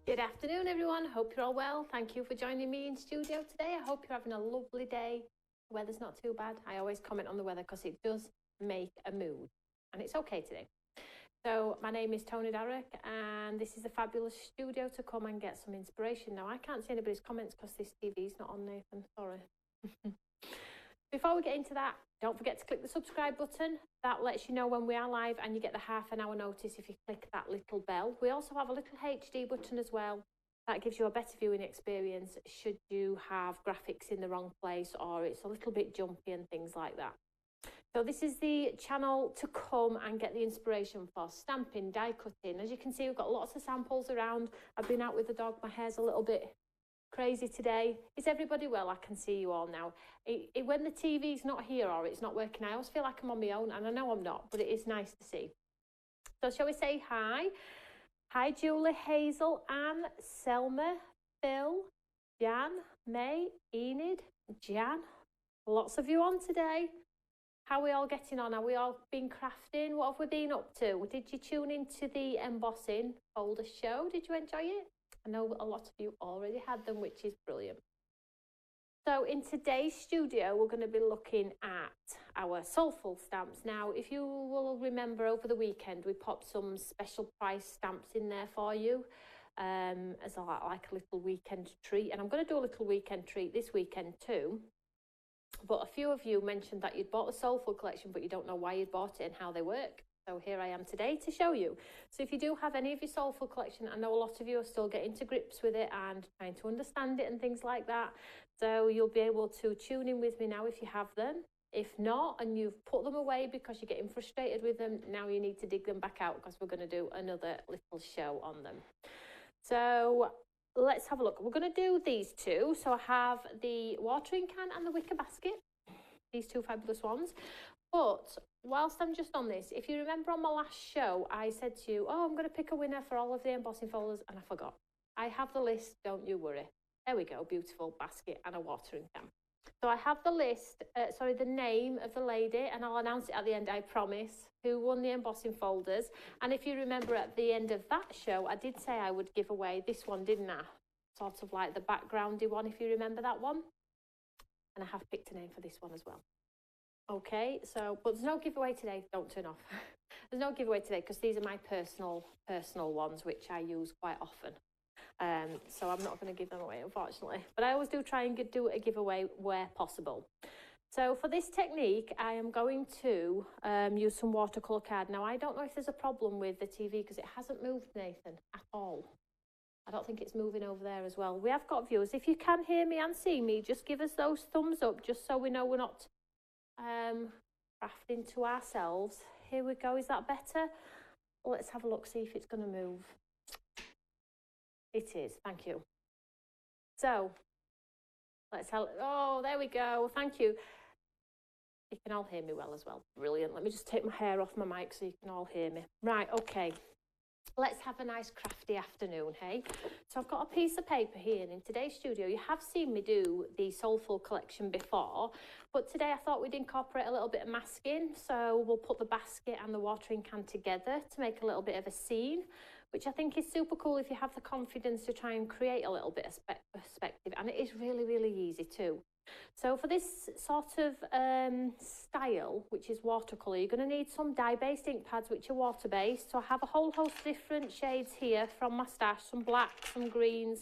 Good afternoon, everyone. Hope you're all well. Thank you for joining me in studio today. I hope you're having a lovely day. The weather's not too bad. I always comment on the weather because it does make a mood, and it's okay today. So my name is Toni and this is a fabulous studio to come and get some inspiration. Now I can't see anybody's comments because this TV's not on, Nathan, sorry. Before we get into that, don't forget to click the subscribe button. That lets you know when we are live, and you get the half-an-hour notice if you click that little bell. We also have a little HD button as well. That gives you a better viewing experience should you have graphics in the wrong place or it's a little bit jumpy and things like that. So this is the channel to come and get the inspiration for stamping, die cutting. As you can see, we've got lots of samples around. I've been out with the dog. My hair's a little bit crazy today. Is everybody well? I can see you all now. When the TV's not here or it's not working, I always feel like I'm on my own, and I know I'm not, but it is nice to see. So shall we say hi? Hi Julie, Hazel, Anne, Selma, Phil, Jan, May, Enid, Jan. Lots of you on today. How are we all getting on? Are we all been crafting? What have we been up to? Did you tune into the embossing folder show? Did you enjoy it? I know a lot of you already had them, which is brilliant. So in today's studio, we're going to be looking at our Soulful stamps. Now, if you will remember, over the weekend, we popped some special price stamps in there for you as like a little weekend treat. And I'm going to do a little weekend treat this weekend too. But a few of you mentioned that you'd bought the Soulful collection, but you don't know why you'd bought it and how they work. So here I am today to show you. So if you do have any of your Soulful collection, I know a lot of you are still getting to grips with it and trying to understand it and things like that. So you'll be able to tune in with me now if you have them. If not, and you've put them away because you're getting frustrated with them, now you need to dig them back out because we're going to do another little show on them. So let's have a look. We're going to do these two. So I have the watering can and the wicker basket. These two fabulous ones. But whilst I'm just on this, if you remember on my last show, I said to you, oh, I'm going to pick a winner for all of the embossing folders, and I forgot. I have the list, don't you worry. There we go, beautiful basket and a watering can. So I have the list, the name of the lady, and I'll announce it at the end, I promise, who won the embossing folders. And if you remember at the end of that show, I did say I would give away this one, didn't I? Sort of like the backgroundy one, if you remember that one. And I have picked a name for this one as well. Okay, so, but there's no giveaway today. Don't turn off. There's no giveaway today because these are my personal ones, which I use quite often. So I'm not going to give them away, unfortunately. But I always do try and do a giveaway where possible. So for this technique, I am going to use some watercolour card. Now, I don't know if there's a problem with the TV because it hasn't moved, Nathan, at all. I don't think it's moving over there as well. We have got viewers. If you can hear me and see me, just give us those thumbs up, just so we know we're not crafting to ourselves. Here we go. Is that better? Let's have a look, see if it's going to move. It is. Thank you. So let's have, oh, there we go. Thank you. You can all hear me well as well. Brilliant. Let me just take my hair off my mic so you can all hear me. Right, okay. Let's have a nice crafty afternoon, hey? So I've got a piece of paper here, and in today's studio, you have seen me do the Soulful collection before, but today I thought we'd incorporate a little bit of masking, so we'll put the basket and the watering can together to make a little bit of a scene, which I think is super cool if you have the confidence to try and create a little bit of perspective, and it is really, really easy too. So for this sort of style, which is watercolour, you're going to need some dye-based ink pads, which are water-based. So I have a whole host of different shades here from my stash, some blacks, some greens.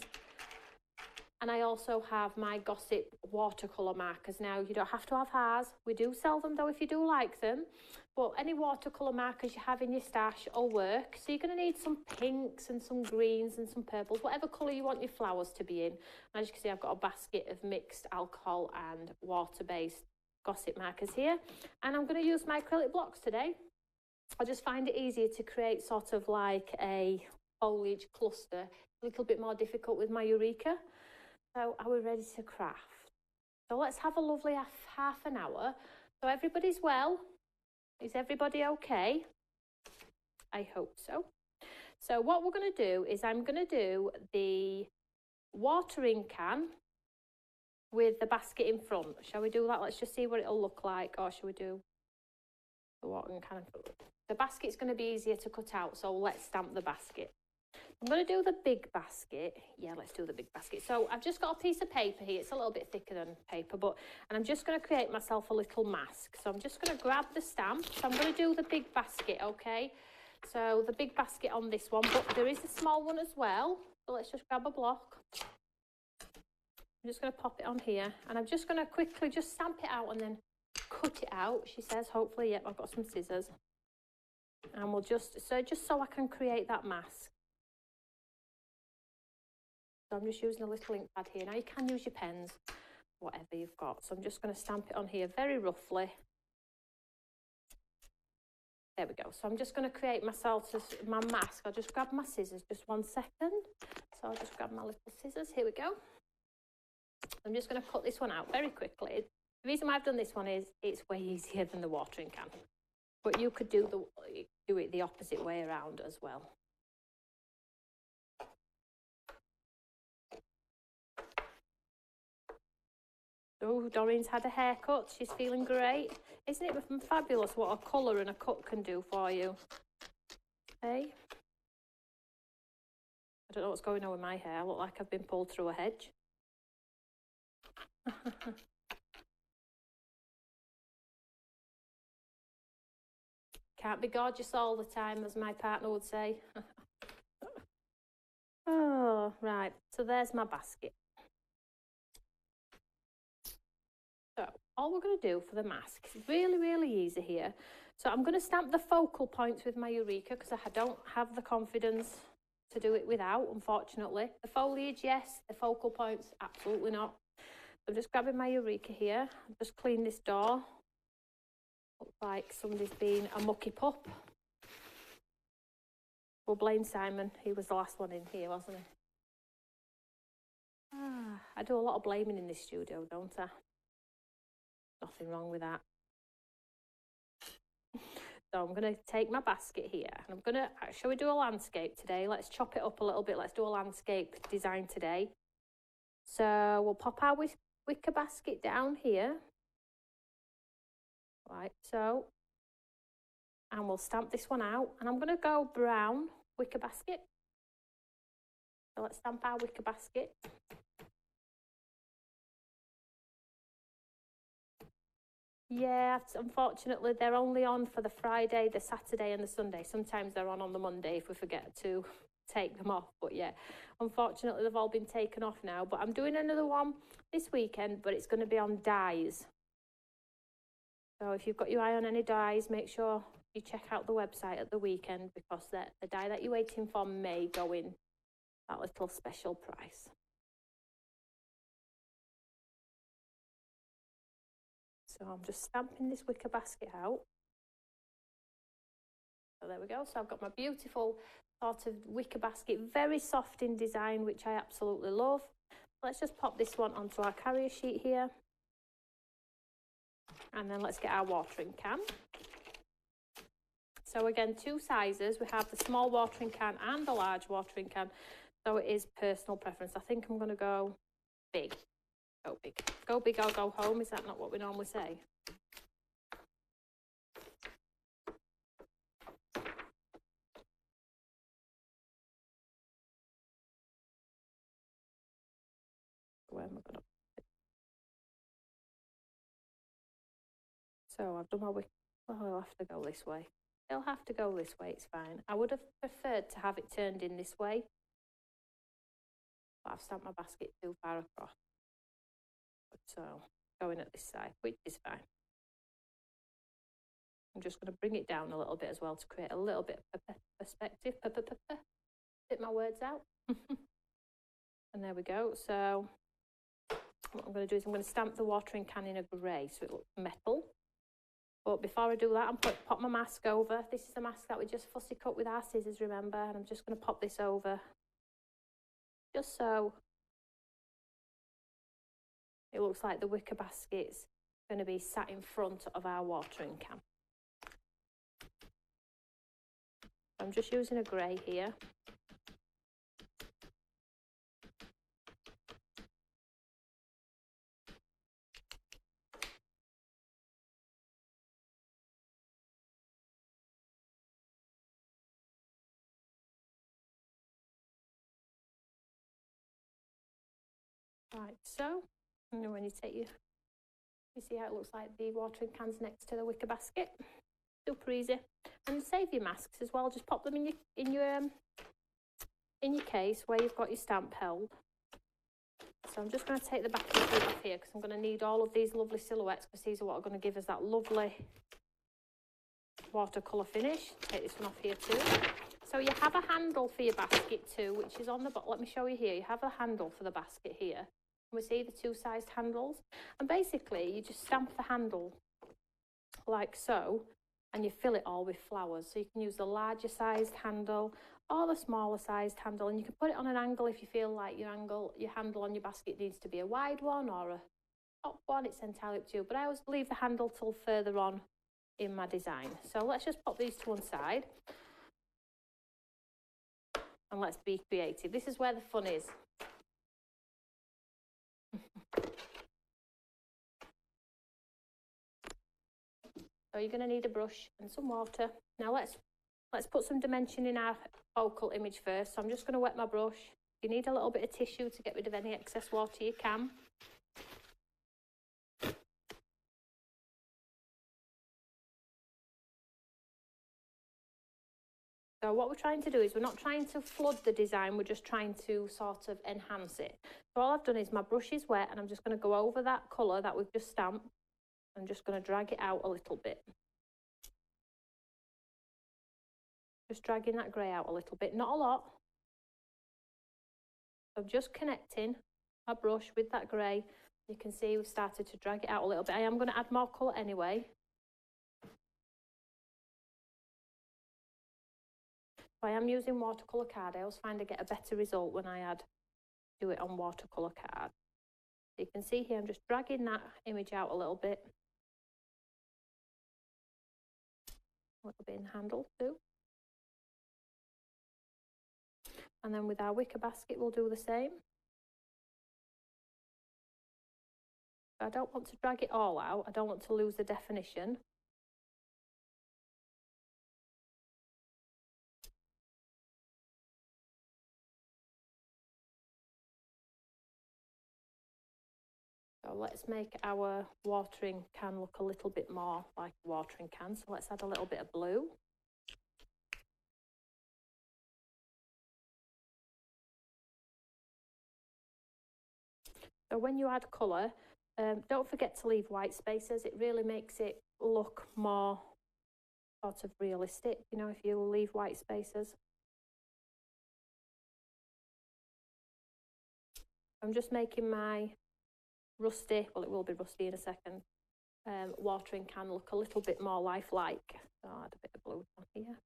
And I also have my Gossip watercolour markers. Now, you don't have to have ours. We do sell them, though, if you do like them. But any watercolour markers you have in your stash will work. So you're going to need some pinks and some greens and some purples, whatever colour you want your flowers to be in. And as you can see, I've got a basket of mixed alcohol and water-based Gossip markers here. And I'm going to use my acrylic blocks today. I just find it easier to create sort of like a foliage cluster. A little bit more difficult with my Eureka. So are we ready to craft? So let's have a lovely half an hour. So everybody's well? Is everybody okay? I hope so. So what we're going to do is I'm going to do the watering can with the basket in front. Shall we do that? Let's just see what it'll look like. Or shall we do the watering can? The basket's going to be easier to cut out, so let's stamp the basket. I'm going to do the big basket. Yeah, let's do the big basket. So I've just got a piece of paper here. It's a little bit thicker than paper, and I'm just going to create myself a little mask. So I'm just going to grab the stamp. So I'm going to do the big basket, okay? So the big basket on this one, but there is a small one as well. So let's just grab a block. I'm just going to pop it on here, and I'm just going to quickly just stamp it out and then cut it out. She says, hopefully, yep, I've got some scissors. And we'll just so I can create that mask. So I'm just using a little ink pad here. Now you can use your pens, whatever you've got. So I'm just going to stamp it on here very roughly. There we go. So I'm just going to create myself my mask. I'll just grab my scissors, just 1 second. So I'll just grab my little scissors. Here we go. I'm just going to cut this one out very quickly. The reason why I've done this one is it's way easier than the watering can. But you could do it the opposite way around as well. Oh, Doreen's had a haircut. She's feeling great. Isn't it fabulous what a colour and a cut can do for you? Hey? I don't know what's going on with my hair. I look like I've been pulled through a hedge. Can't be gorgeous all the time, as my partner would say. Oh, right. So there's my basket. So all we're going to do for the mask is really, really easy here. So I'm going to stamp the focal points with my Eureka because I don't have the confidence to do it without, unfortunately. The foliage, yes. The focal points, absolutely not. I'm just grabbing my Eureka here. I'll just clean this door. Looks like somebody's been a mucky pup. We'll blame Simon. He was the last one in here, wasn't he? I do a lot of blaming in this studio, don't I? Nothing wrong with that. So I'm going to take my basket here and I'm going to, shall we do a landscape today? Let's chop it up a little bit. Let's do a landscape design today. So we'll pop our wicker basket down here. Right, so, and we'll stamp this one out. And I'm going to go brown wicker basket. So let's stamp our wicker basket. Yeah, unfortunately, they're only on for the Friday, the Saturday and the Sunday. Sometimes they're on the Monday if we forget to take them off. But yeah, unfortunately, they've all been taken off now. But I'm doing another one this weekend, but it's going to be on dyes. So if you've got your eye on any dyes, make sure you check out the website at the weekend because the dye that you're waiting for may go in that little special price. So I'm just stamping this wicker basket out. So there we go. So I've got my beautiful sort of wicker basket, very soft in design, which I absolutely love. Let's just pop this one onto our carrier sheet here. And then let's get our watering can. So again, 2 sizes. We have the small watering can and the large watering can. So it is personal preference. I think I'm going to go big. Go big. Go big or go home. Is that not what we normally say? Where am I going to put it? So I've done my wick. Oh, I'll have to go this way. It'll have to go this way. It's fine. I would have preferred to have it turned in this way. But I've stamped my basket too far across. So going at this side, which is fine. I'm just going to bring it down a little bit as well to create a little bit of perspective. Get my words out. And there we go. So what I'm going to do is I'm going to stamp the watering can in a grey so it looks metal. But before I do that, I'm pop my mask over. This is a mask that we just fussy cut with our scissors, remember? And I'm just going to pop this over. Just so it looks like the wicker basket's going to be sat in front of our watering can. I'm just using a grey here. Like so. And then when you take you see how it looks like the watering cans next to the wicker basket. Super easy. And save your masks as well. Just pop them in your case where you've got your stamp held. So I'm just going to take the back of the off here because I'm going to need all of these lovely silhouettes because these are what are going to give us that lovely watercolour finish. Take this one off here too. So you have a handle for your basket too, which is on the bottom. Let me show you here. You have a handle for the basket here. We see the two sized handles. And basically you just stamp the handle like so and you fill it all with flowers. So you can use the larger sized handle or the smaller sized handle, and you can put it on an angle if you feel like your handle on your basket needs to be a wide one or a top one. It's entirely up to you, but I always leave the handle till further on in my design. So let's just pop these to one side and let's be creative. This is where the fun is. So you're going to need a brush and some water. Now let's put some dimension in our focal image first. So I'm just going to wet my brush. You need a little bit of tissue to get rid of any excess water you can. So what we're trying to do is we're not trying to flood the design, we're just trying to sort of enhance it. So all I've done is my brush is wet and I'm just going to go over that colour that we've just stamped. I'm just going to drag it out a little bit. Just dragging that grey out a little bit, not a lot. I'm just connecting my brush with that grey. You can see we've started to drag it out a little bit. I am going to add more colour anyway. I am using watercolour card. I always find I get a better result when I do it on watercolour card. You can see here I'm just dragging that image out a little bit. A little bit in the handle too. And then with our wicker basket we'll do the same. I don't want to drag it all out. I don't want to lose the definition. So let's make our watering can look a little bit more like a watering can. So let's add a little bit of blue. So when you add colour, don't forget to leave white spaces. It really makes it look more sort of realistic, you know, if you leave white spaces. I'm just making my rusty, well it will be rusty in a second, watering can look a little bit more lifelike. So I'll add a bit of blue on here.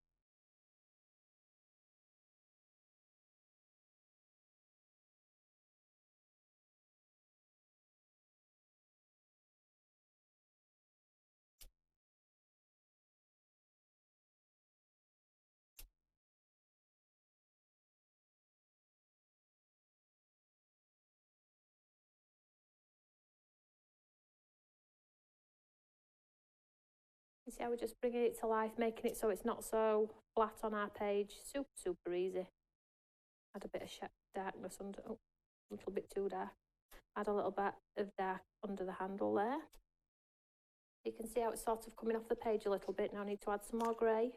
You see how we're just bringing it to life, making it so it's not so flat on our page. Super, super easy. Add a bit of darkness under, oh, a little bit too dark. Add a little bit of dark under the handle there. You can see how it's sort of coming off the page a little bit. Now I need to add some more grey.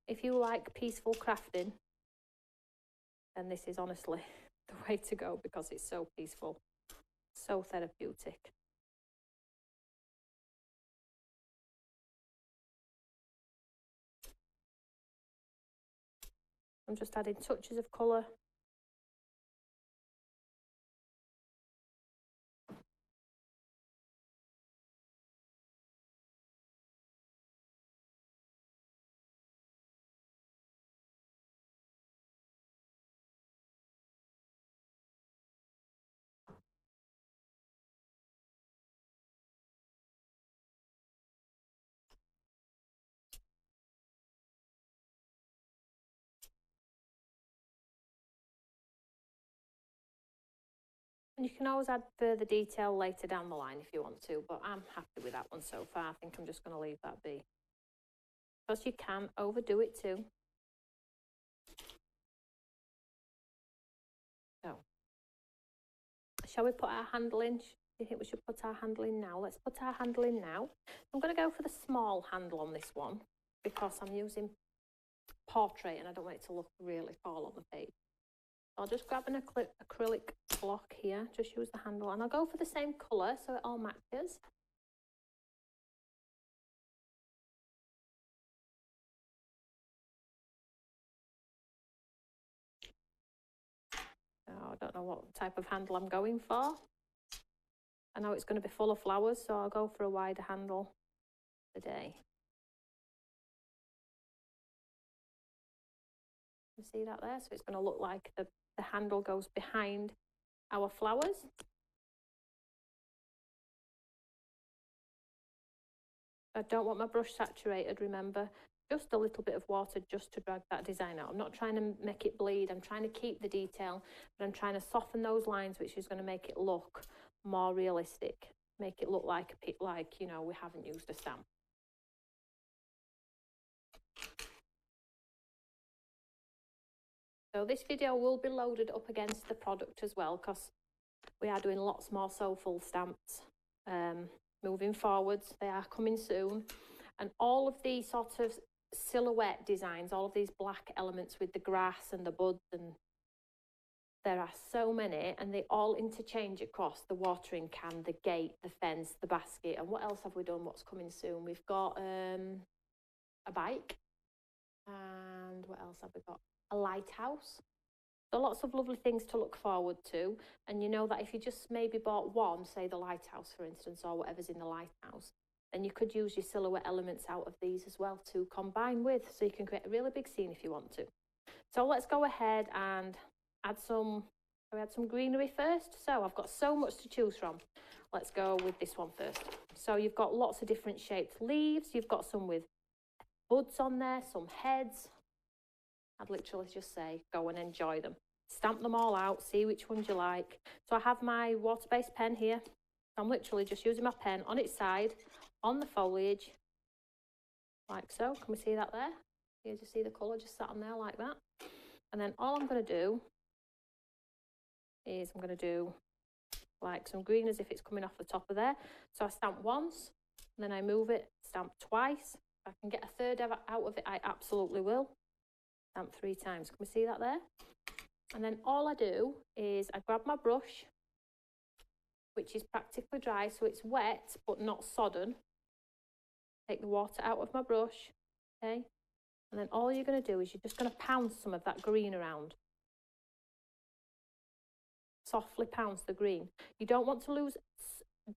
If you like peaceful crafting, then this is honestly the way to go because it's so peaceful, so therapeutic. I'm just adding touches of colour. And you can always add further detail later down the line if you want to, but I'm happy with that one so far. I think I'm just going to leave that be. Because you can overdo it too. So Shall we put our handle in? Do you think we should put our handle in now? Let's put our handle in now. I'm going to go for the small handle on this one because I'm using portrait and I don't want it to look really tall on the page. I'll just grab an acrylic block here, just use the handle, and I'll go for the same colour so it all matches. I don't know what type of handle I'm going for. I know it's going to be full of flowers, so I'll go for a wider handle today. You see that there? So it's going to look like the handle goes behind our flowers. I don't want my brush saturated, remember. Just a little bit of water just to drag that design out. I'm not trying to make it bleed. I'm trying to keep the detail, but I'm trying to soften those lines, which is going to make it look more realistic. Make it look like you know, we haven't used a stamp. So this video will be loaded up against the product as well, because we are doing lots more Soulful stamps moving forwards. They are coming soon, and all of these sort of silhouette designs, all of these black elements with the grass and the buds, and there are so many, and they all interchange across the watering can, the gate, the fence, the basket. And what else have we done? What's coming soon? We've got a bike, and what else have we got? A lighthouse. So lots of lovely things to look forward to. And you know that if you just maybe bought one, say the lighthouse for instance, or whatever's in the lighthouse, then you could use your silhouette elements out of these as well to combine with, so you can create a really big scene if you want to. So let's go ahead and add some greenery first. So I've got so much to choose from. Let's go with this one first. So you've got lots of different shaped leaves. You've got some with buds on there, some heads. I'd literally just say, go and enjoy them. Stamp them all out, see which ones you like. So I have my water-based pen here. I'm literally just using my pen on its side, on the foliage, like so. Can we see that there? You just see the colour just sat on there like that. And then all I'm going to do is I'm going to do like some green as if it's coming off the top of there. So I stamp once, and then I move it, stamp twice. If I can get a third out of it, I absolutely will. Stamp 3 times. Can we see that there? And then all I do is I grab my brush, which is practically dry, so it's wet but not sodden. Take the water out of my brush, okay? And then all you're going to do is you're just going to pound some of that green around. Softly pounce the green. You don't want to lose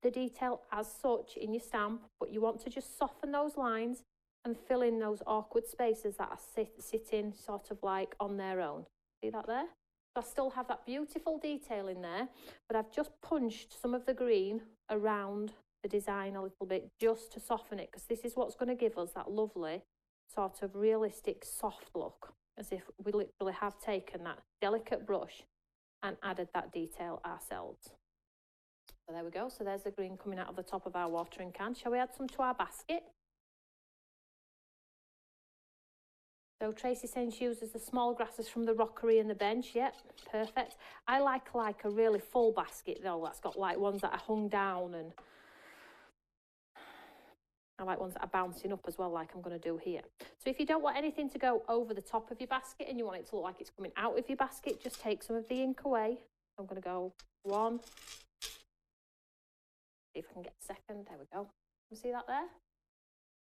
the detail as such in your stamp, but you want to just soften those lines and fill in those awkward spaces that are sitting sort of like on their own. See that there? So I still have that beautiful detail in there, but I've just punched some of the green around the design a little bit just to soften it, because this is what's going to give us that lovely sort of realistic soft look, as if we literally have taken that delicate brush and added that detail ourselves. So there we go. So there's the green coming out of the top of our watering can. Shall we add some to our basket? So Tracy's saying she uses the small grasses from the rockery and the bench. Yep, perfect. I like a really full basket though, that's got like ones that are hung down, and I like ones that are bouncing up as well, like I'm going to do here. So if you don't want anything to go over the top of your basket and you want it to look like it's coming out of your basket, just take some of the ink away. I'm going to go 1. See if I can get a second. There we go. You see that there?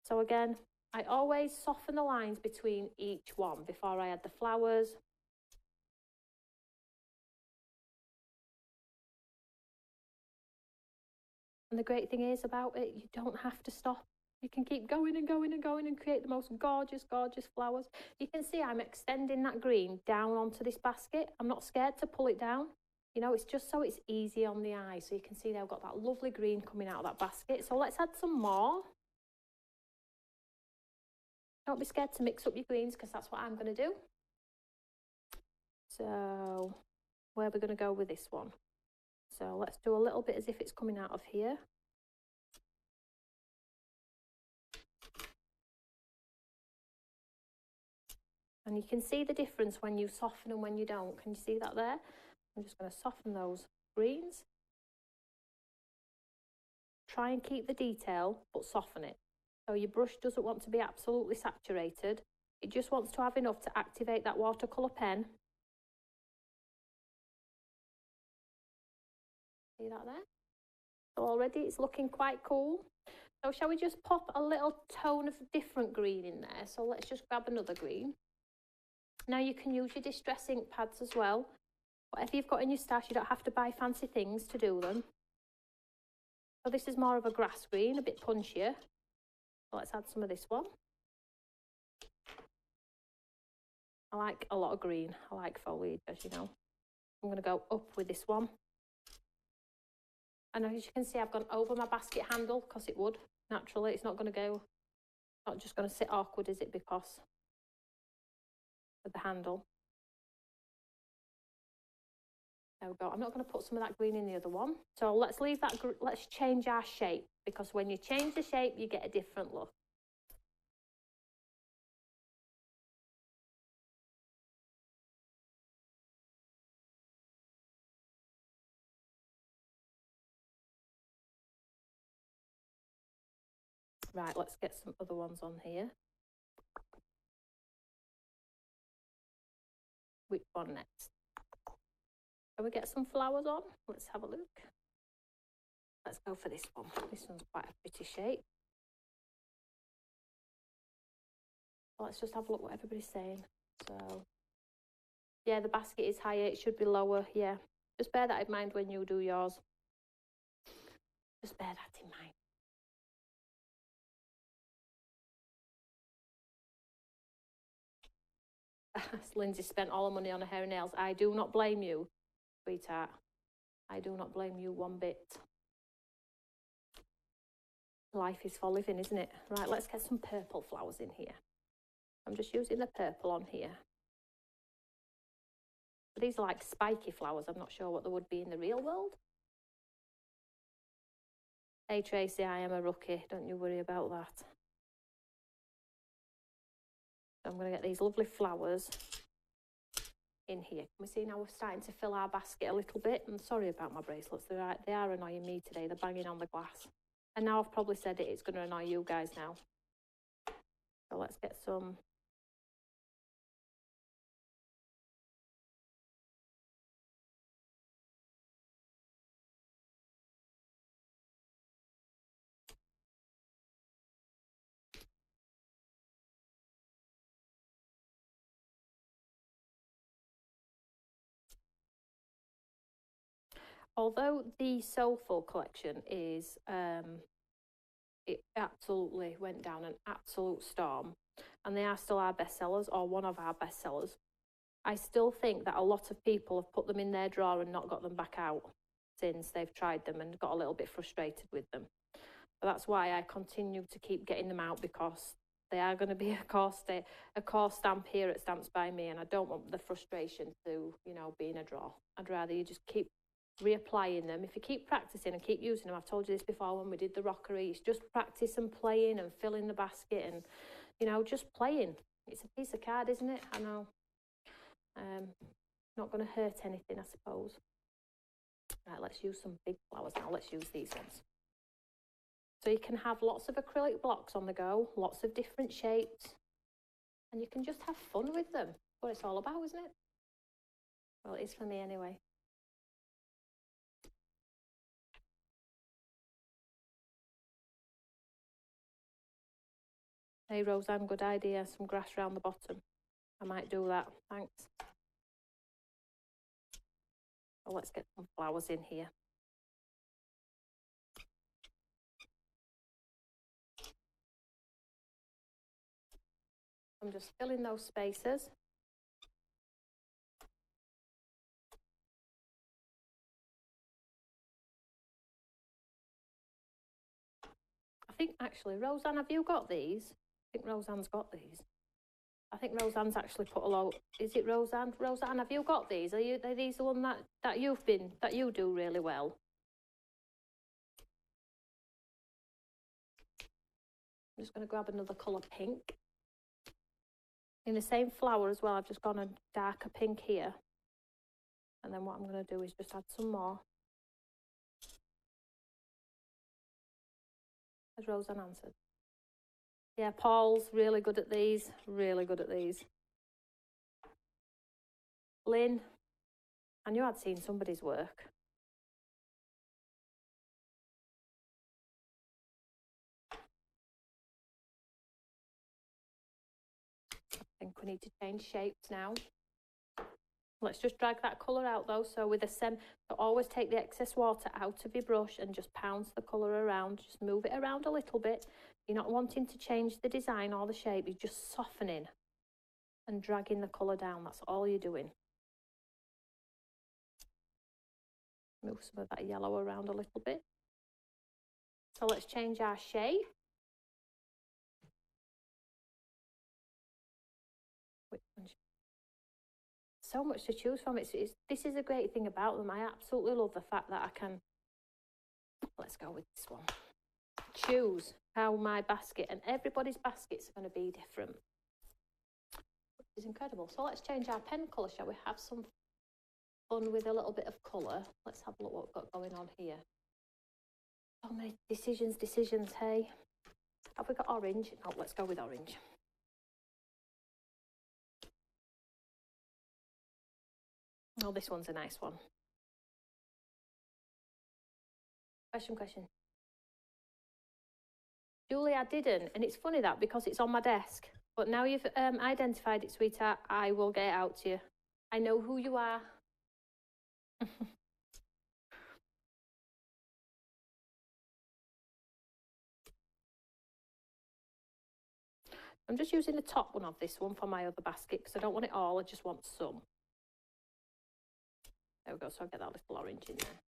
So again, I always soften the lines between each one before I add the flowers. And the great thing is about it, you don't have to stop. You can keep going and going and going and create the most gorgeous, gorgeous flowers. You can see I'm extending that green down onto this basket. I'm not scared to pull it down. You know, it's just so it's easy on the eye. So you can see they've got that lovely green coming out of that basket. So let's add some more. Don't be scared to mix up your greens, because that's what I'm going to do. So where are we going to go with this one? So let's do a little bit as if it's coming out of here. And you can see the difference when you soften and when you don't. Can you see that there? I'm just going to soften those greens. try and keep the detail, but soften it. So your brush doesn't want to be absolutely saturated. It just wants to have enough to activate that watercolour pen. See that there? So already it's looking quite cool. So shall we just pop a little tone of different green in there? So let's just grab another green. Now you can use your distress ink pads as well. Whatever you've got in your stash, you don't have to buy fancy things to do them. So this is more of a grass green, a bit punchier. So let's add some of this one. I like a lot of green. I like foliage, as you know. I'm going to go up with this one. And as you can see, I've gone over my basket handle because it would, naturally. It's not going to go, not just going to sit awkward, is it, because of the handle. There we go. I'm not going to put some of that green in the other one. So let's leave that, let's change our shape, because when you change the shape, you get a different look. Right, let's get some other ones on here. Which one next? Can we get some flowers on? Let's have a look. Let's go for this one. This one's quite a pretty shape. Well, let's just have a look what everybody's saying. So, yeah, the basket is higher. It should be lower. Yeah, just bear that in mind when you do yours. Just bear that in mind. Lindsay spent all her money on her hair and nails. I do not blame you, sweetheart. I do not blame you one bit. Life is for living, isn't it? Right, let's get some purple flowers in here. I'm just using the purple on here. These are like spiky flowers. I'm not sure what they would be in the real world. Hey Tracy, I am a rookie. Don't you worry about that. I'm going to get these lovely flowers in here. Can we see now we're starting to fill our basket a little bit? I'm sorry about my bracelets. They are annoying me today. They're banging on the glass. And now I've probably said it, it's going to annoy you guys now. So let's get some. Although the Soulful collection is, it absolutely went down an absolute storm, and they are still our bestsellers, or one of our bestsellers. I still think that a lot of people have put them in their drawer and not got them back out since they've tried them and got a little bit frustrated with them. But that's why I continue to keep getting them out, because they are going to be a core stamp here at Stamps by Me, and I don't want the frustration to, you know, be in a drawer. I'd rather you just keep reapplying them. If you keep practicing and keep using them, I've told you this before when we did the rockery, it's just practice and playing and filling the basket and, you know, just playing. It's a piece of card, isn't it? I know. Not going to hurt anything, I suppose. Right, let's use some big flowers now. Let's use these ones. So you can have lots of acrylic blocks on the go, lots of different shapes, and you can just have fun with them. What it's all about, isn't it? Well, it is for me anyway. Hey Roseanne, good idea. Some grass around the bottom. I might do that. Thanks. Well, let's get some flowers in here. I'm just filling those spaces. I think actually, Roseanne, have you got these? I think Roseanne's got these. I think Roseanne's actually put a lot. Is it Roseanne? Roseanne, have you got these? Are these the one that you do really well? I'm just going to grab another colour pink. In the same flower as well, I've just gone a darker pink here. And then what I'm going to do is just add some more. Has Rose unanswered? Yeah, Paul's really good at these. Really good at these. Lynn, I knew I'd seen somebody's work. I think we need to change shapes now. Let's just drag that colour out though. So with a so always take the excess water out of your brush and just pounce the colour around. Just move it around a little bit. You're not wanting to change the design or the shape. You're just softening and dragging the colour down. That's all you're doing. Move some of that yellow around a little bit. So let's change our shape. So much to choose from. This is a great thing about them. I absolutely love the fact that I can, let's go with this one, choose how my basket, and everybody's baskets are going to be different, which is incredible. So let's change our pen colour, shall we? Have some fun with a little bit of colour. Let's have a look what we've got going on here. So many decisions, hey. Have we got orange? No, let's go with orange. Oh, this one's a nice one. Question. Julie, I didn't, and it's funny that because it's on my desk, but now you've identified it, sweetheart, I will get it out to you. I know who you are. I'm just using the top one of this one for my other basket because I don't want it all, I just want some. There we go, so I'll get that little orange in there.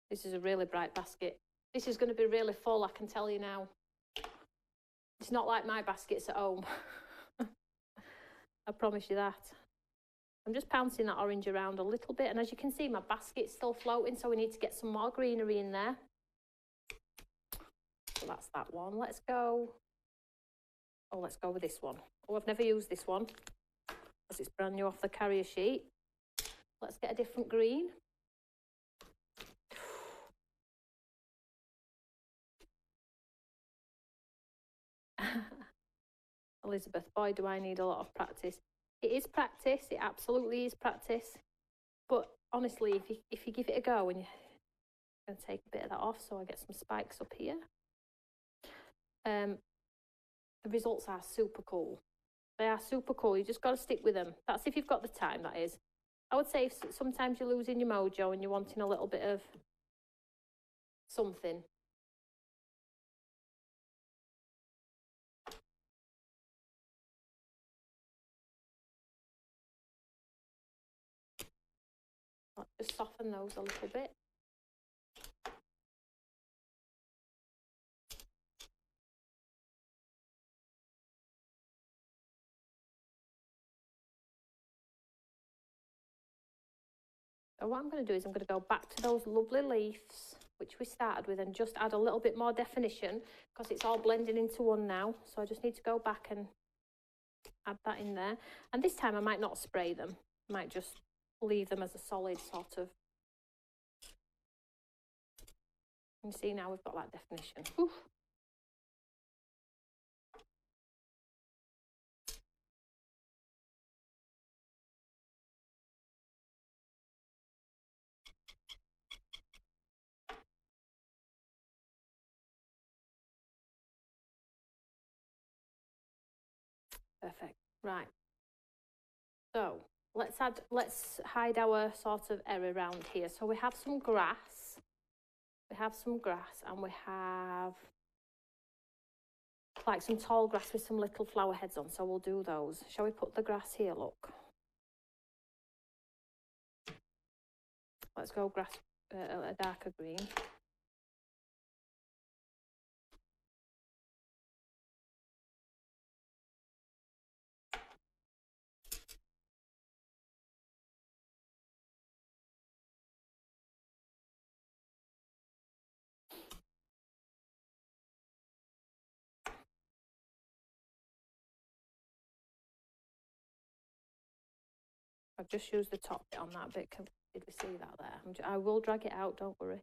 This is a really bright basket. This is going to be really full, I can tell you now. It's not like my baskets at home. I promise you that. I'm just pouncing that orange around a little bit, and as you can see, my basket's still floating, so we need to get some more greenery in there. So that's that one. Let's go with this one. Oh, I've never used this one because it's brand new off the carrier sheet. Let's get a different green. Elizabeth, boy, do I need a lot of practice. It is practice, it absolutely is practice. But honestly, if you give it a go, and you're going to take a bit of that off so I get some spikes up here. The results are super cool. They are super cool. You just got to stick with them. That's if you've got the time, that is. I would say if sometimes you're losing your mojo and you're wanting a little bit of something. Let's just soften those a little bit. So what I'm going to do is I'm going to go back to those lovely leaves which we started with and just add a little bit more definition because it's all blending into one now. So I just need to go back and add that in there. And this time I might not spray them. I might just leave them as a solid sort of. You see now we've got that definition. Oof. Perfect. Right. So let's hide our sort of error around here. So we have some grass. And we have like some tall grass with some little flower heads on. So we'll do those. Shall we put the grass here? Look. Let's go grass, a darker green. I've just used the top bit on that bit. Did we see that there? I will drag it out, don't worry.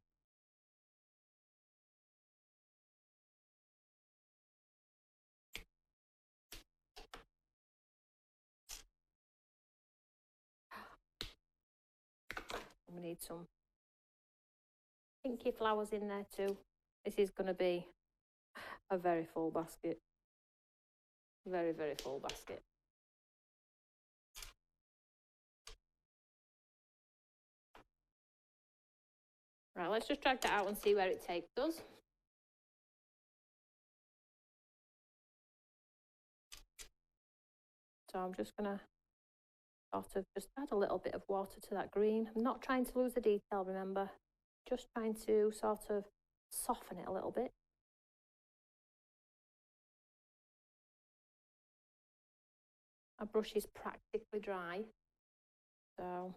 we need some pinky flowers in there too. This is going to be a very full basket. Very, very full basket. Right, let's just drag that out and see where it takes us. So I'm just going to sort of just add a little bit of water to that green. I'm not trying to lose the detail, remember. Just trying to sort of soften it a little bit. My brush is practically dry, so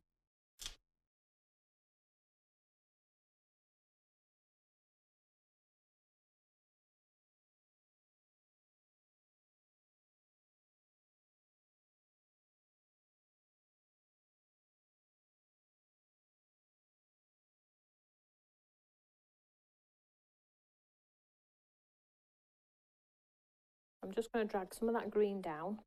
I'm just going to drag some of that green down.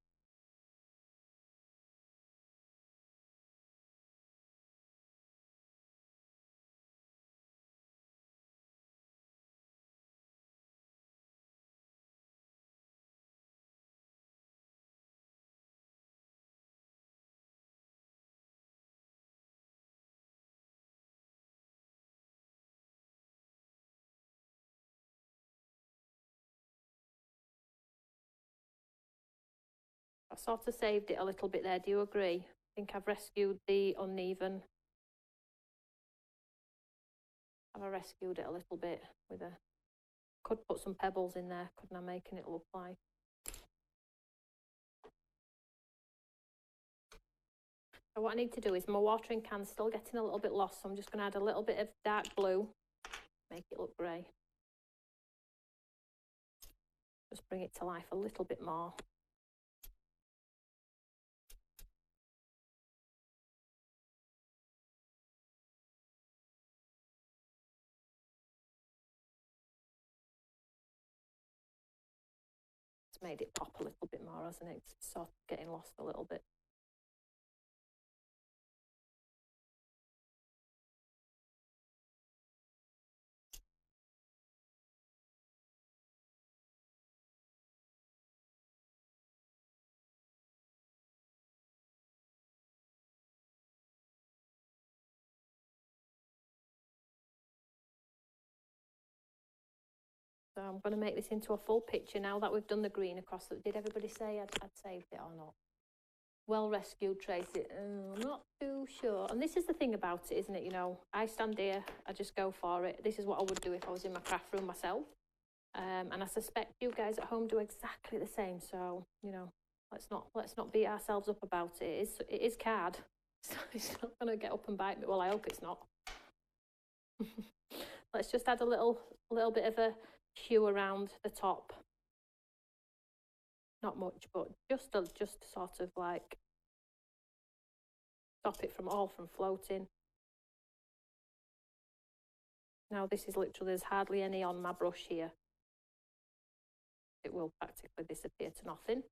I sort of saved it a little bit there, do you agree? I think I've rescued the uneven. I've rescued it a little bit with a... Could put some pebbles in there, couldn't I, making it look like... So what I need to do is my watering can's still getting a little bit lost, so I'm just going to add a little bit of dark blue, make it look grey. Just bring it to life a little bit more. It's made it pop a little bit more, hasn't it? It's sort of getting lost a little bit. So I'm going to make this into a full picture now that we've done the green across. Did everybody say I'd saved it or not? Well rescued, Tracy. I'm not too sure. And this is the thing about it, isn't it? You know, I stand here, I just go for it. This is what I would do if I was in my craft room myself. And I suspect you guys at home do exactly the same. So, you know, let's not beat ourselves up about it. It is card. So it's not going to get up and bite me. Well, I hope it's not. Let's just add a little bit of a hue around the top. Not much, but just sort of like stop it from floating. Now this is literally, there's hardly any on my brush here. It will practically disappear to nothing.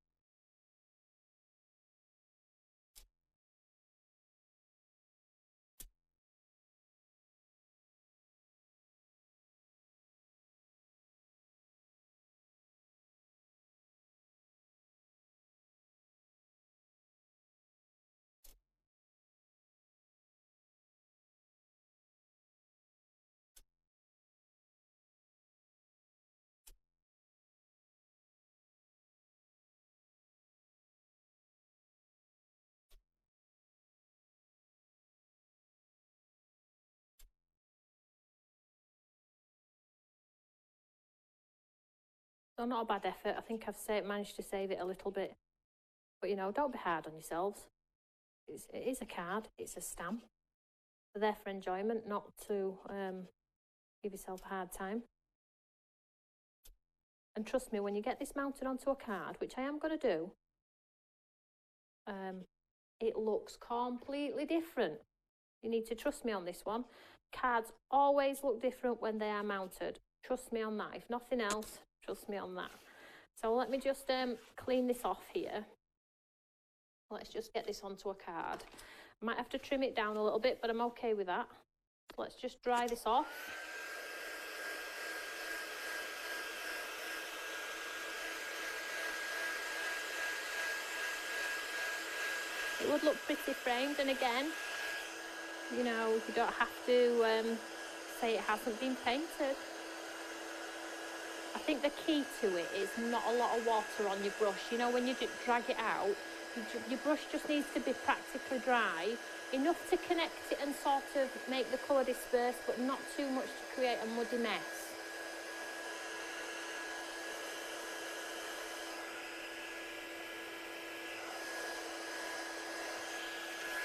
So not a bad effort. I think I've managed to save it a little bit. But, you know, don't be hard on yourselves. It is a card. It's a stamp. They're there for enjoyment, not to give yourself a hard time. And trust me, when you get this mounted onto a card, which I am going to do, it looks completely different. You need to trust me on this one. Cards always look different when they are mounted. Trust me on that. If nothing else, trust me on that. So let me just clean this off here. Let's just get this onto a card. I might have to trim it down a little bit, but I'm okay with that. Let's just dry this off. It would look pretty framed, and again, you know, you don't have to say it hasn't been painted. I think the key to it is not a lot of water on your brush. You know, when you drag it out, your brush just needs to be practically dry, enough to connect it and sort of make the colour disperse, but not too much to create a muddy mess.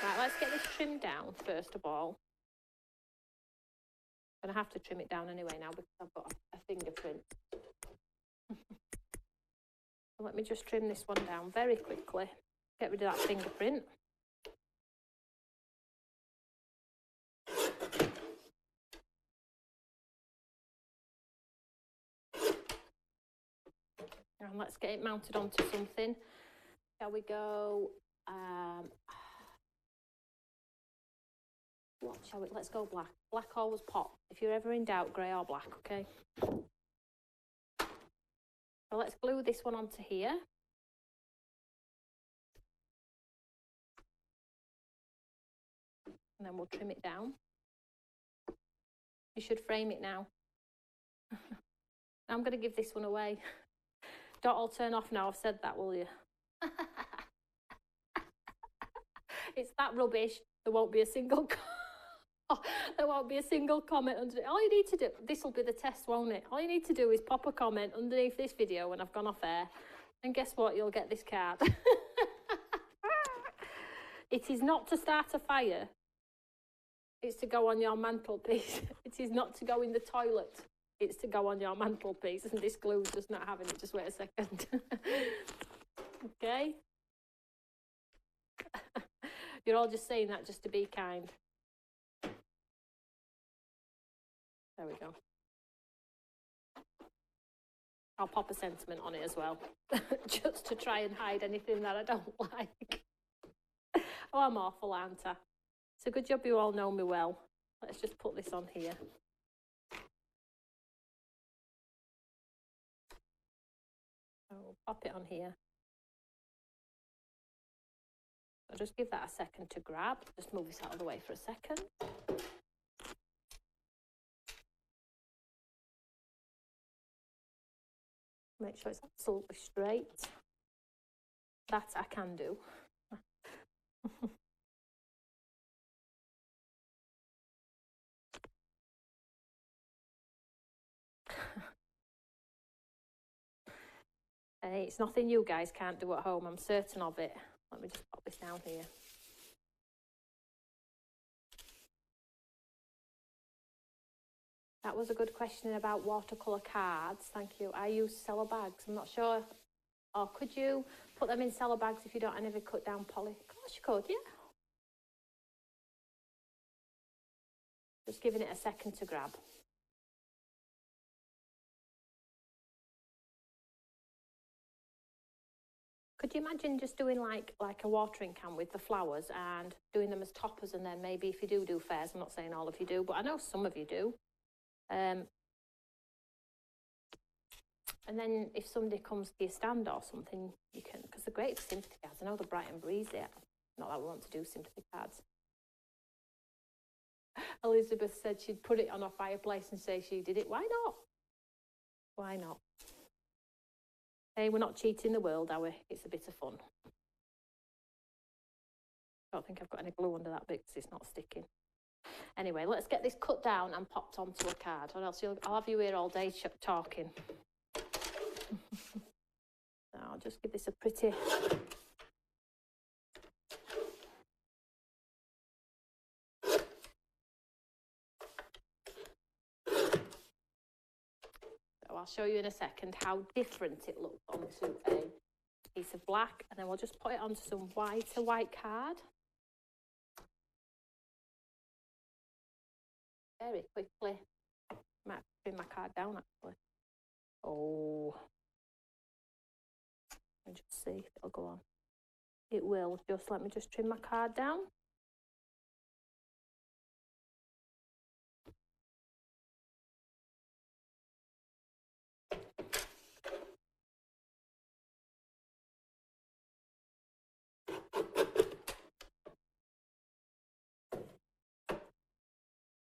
Right, let's get this trimmed down first of all. I'm going to have to trim it down anyway now because I've got a fingerprint. Let me just trim this one down very quickly. Get rid of that fingerprint. And let's get it mounted onto something. Shall we go? What shall we? Let's go black. Black always pop. If you're ever in doubt, grey or black, okay? So let's glue this one onto here. And then we'll trim it down. You should frame it now. I'm going to give this one away. Don't all turn off now I've said that, will you? It's that rubbish. There won't be a single there won't be a single comment under it. All you need to do, this will be the test, won't it? All you need to do is pop a comment underneath this video when I've gone off air, and guess what? You'll get this card. It is not to start a fire. It's to go on your mantelpiece. It is not to go in the toilet. It's to go on your mantelpiece. And this glue is just not having it. Just wait a second. Okay. You're all just saying that just to be kind. There we go. I'll pop a sentiment on it as well, just to try and hide anything that I don't like. Oh, I'm awful, aren't I? It's a good job you all know me well. Let's just put this on here. So pop it on here. I'll just give that a second to grab. Just move this out of the way for a second. Make sure it's absolutely straight. That I can do. Hey, it's nothing you guys can't do at home, I'm certain of it. Let me just pop this down here. That was a good question about watercolour cards. Thank you. I use cello bags. I'm not sure. Or could you put them in cello bags if you don't have any cut down poly? Of course you could, yeah. Just giving it a second to grab. Could you imagine just doing like a watering can with the flowers and doing them as toppers, and then maybe if you do fairs, I'm not saying all of you do, but I know some of you do. And then if somebody comes to your stand or something, you can, because they're great for sympathy cards. I know they're bright and breezy. Not that we want to do sympathy cards. Elizabeth said she'd put it on a fireplace and say she did it. Why not? Why not? Hey, we're not cheating the world, are we? It's a bit of fun. I don't think I've got any glue under that bit because it's not sticking. Anyway, let's get this cut down and popped onto a card, or else I'll have you here all day talking. So I'll just give this a pretty... So I'll show you in a second how different it looks onto a piece of black, and then we'll just put it onto some white card. Very quickly. Might bring my card down actually. Oh. Let me just see if it'll go on. It will. Just let me just trim my card down.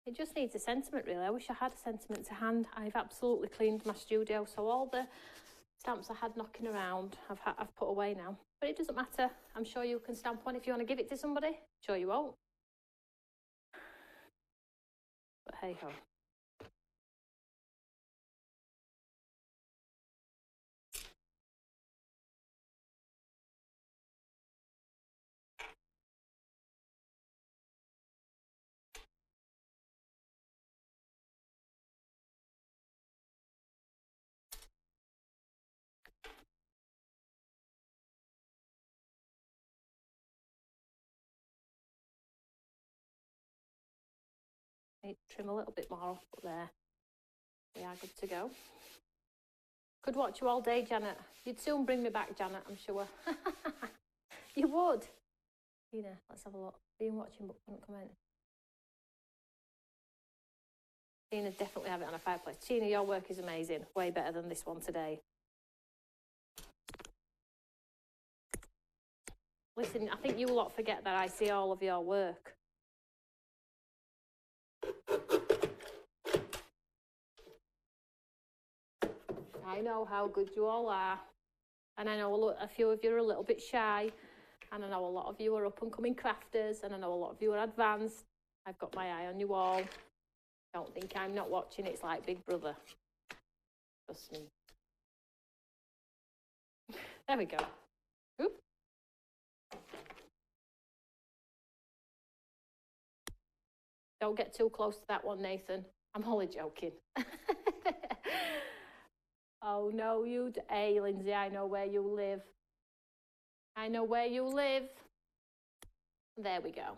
It just needs a sentiment, really. I wish I had a sentiment to hand. I've absolutely cleaned my studio, so all the stamps I had knocking around, I've put away now. But it doesn't matter. I'm sure you can stamp one if you want to give it to somebody. Sure you won't. But hey ho. Need to trim a little bit more off, but there. We are good to go. Could watch you all day, Janet. You'd soon bring me back, Janet, I'm sure. You would. Tina, let's have a look. Been watching but couldn't comment. Tina, definitely have it on a fireplace. Tina, your work is amazing. Way better than this one today. Listen, I think you lot forget that I see all of your work. I know how good you all are. And I know a few of you are a little bit shy. And I know a lot of you are up and coming crafters. And I know a lot of you are advanced. I've got my eye on you all. Don't think I'm not watching. It's like Big Brother. Trust me. There we go. Oop. Don't get too close to that one, Nathan. I'm only joking. Oh, no, hey, Lindsay, I know where you live. I know where you live. There we go.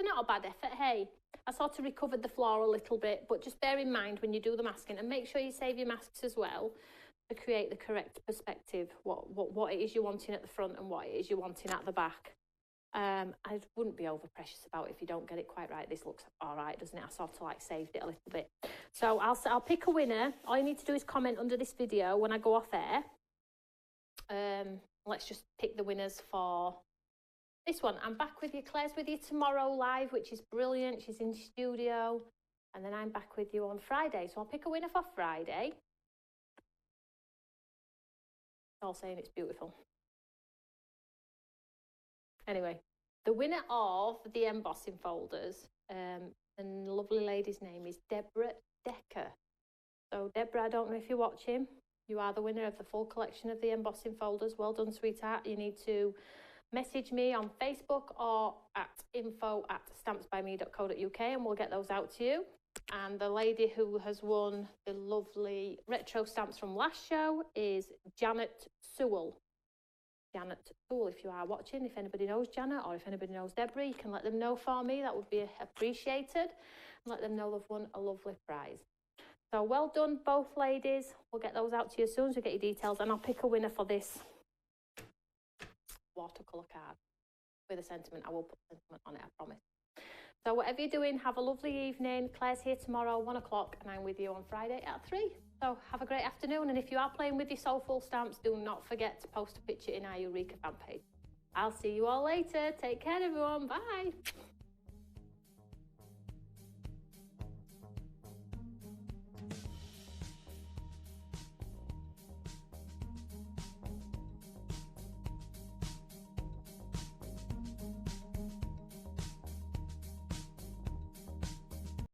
Not a bad effort, hey. I sort of recovered the floor a little bit, but just bear in mind when you do the masking, and make sure you save your masks as well to create the correct perspective, what it is you're wanting at the front and what it is you're wanting at the back. I wouldn't be over precious about it if you don't get it quite right. This looks all right, doesn't it? I sort of like saved it a little bit. So I'll pick a winner. All you need to do is comment under this video when I go off air. Let's just pick the winners for this one. I'm back with you. Claire's with you tomorrow live, which is brilliant. She's in studio. And then I'm back with you on Friday. So I'll pick a winner for Friday. All saying it's beautiful. Anyway, the winner of the embossing folders, and the lovely lady's name is Deborah Decker. So Deborah, I don't know if you're watching. You are the winner of the full collection of the embossing folders. Well done, sweetheart. You need to message me on Facebook or at info@stampsbyme.co.uk and we'll get those out to you. And the lady who has won the lovely retro stamps from last show is Janet Sewell. Janet Sewell, if you are watching, if anybody knows Janet or if anybody knows Deborah, you can let them know for me. That would be appreciated. And let them know they've won a lovely prize. So well done, both ladies. We'll get those out to you as soon as we get your details, and I'll pick a winner for this watercolour card with a sentiment. I will put a sentiment on it, I promise. So whatever you're doing, have a lovely evening. Claire's here tomorrow, 1 o'clock, and I'm with you on Friday at 3. So have a great afternoon, and if you are playing with your Soulful stamps, do not forget to post a picture in our Eureka fan page. I'll see you all later. Take care, everyone. Bye.